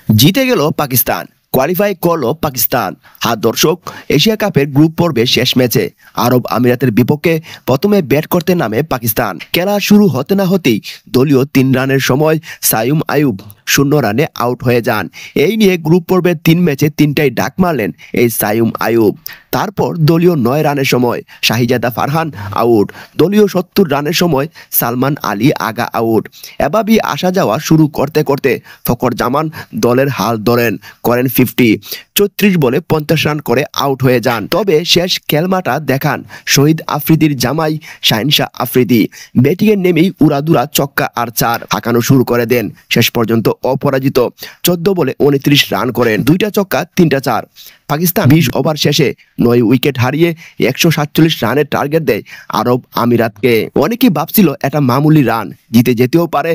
জিতে গেল পাকিস্তান, কোয়ালিফাই করলো পাকিস্তান। হ্যাঁ দর্শক, এশিয়া কাপের গ্রুপ পর্বে শেষ ম্যাচে আরব আমিরাতের বিপক্ষে প্রথমে ব্যাট করতে নামে পাকিস্তান। খেলা শুরু হতে না হতেই দলীয় 3 রানের সময় সাইম আইয়ুব 0 রানে আউট হয়ে যান। এই নিয়ে গ্রুপ পর্বের 3 ম্যাচে 3টাই ডাক মারলেন এই সাইম আইয়ুব। তারপর দলীয় 9 রানের সময় শাহিজাদা ফারহান আউট। দলীয় 70 রানের সময় সালমান আলী আগা আউট। এভাবেই আসা যাওয়া শুরু করতে করতে ফখর জামান দলের হাল ধরেন, করেন 50। 34 বলে 50 রান করে আউট হয়ে যান। তবে শেষ খেলমাটা দেখান শহীদ আফ্রিদির জামাই শাহিন শাহ আফ্রিদি। ব্যাটিংয়ে নেমেই উড়াদুরা ছক্কা আর 4 হাঁকানো শুরু করে দেন। শেষ পর্যন্ত অপরাজিত 14 বলে 29 রান করেন, 2টা ছক্কা 3টা 4। পাকিস্তান 20 ওভার শেষে 9 উইকেট হারিয়ে 147 রানের টার্গেট দেয় আরব আমিরাতকে। অনেকেই ভাবছিল এটা মামুলি রান, জিতে যেতেও পারে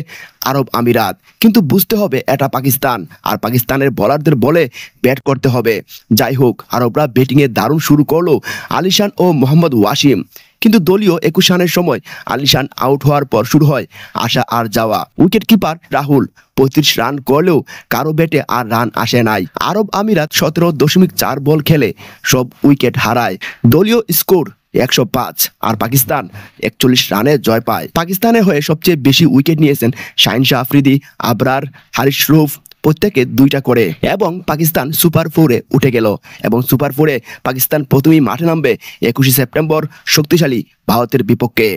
আরব আমিরাত, কিন্তু বুঝতে হবে এটা পাকিস্তান, আর পাকিস্তানের বোলারদের বলে ব্যাট করতে হবে। যাই হোক, আরবরা ব্যাটিংয়ে দারুণ শুরু করলো আলিশান ও মোহাম্মদ ওয়াসিম, কিন্তু দলীয় 21 রানের সময় আলিশান আউট হওয়ার পর শুরু হয় আসা আর যাওয়া। উইকেট কিপার রাহুল 35 রান করলেও কারো ব্যাটে আর রান আসে নাই। আরব আমিরাত 17.4 বল খেলে সব উইকেট হারায়। দলীয় স্কোর 105 আর পাকিস্তান 41 রানে জয় পায়। পাকিস্তানের হয়ে সবচেয়ে বেশি উইকেট নিয়েছেন শাহিন শাহ আফ্রিদি, আবরার, হারিস রুফ, প্রত্যেকে 2টা করে, এবং পাকিস্তান সুপার 4-এ উঠে গেল। এবং সুপার 4-এ পাকিস্তান প্রথমেই মাঠে নামবে 21 সেপ্টেম্বর শক্তিশালী ভারতের বিপক্ষে।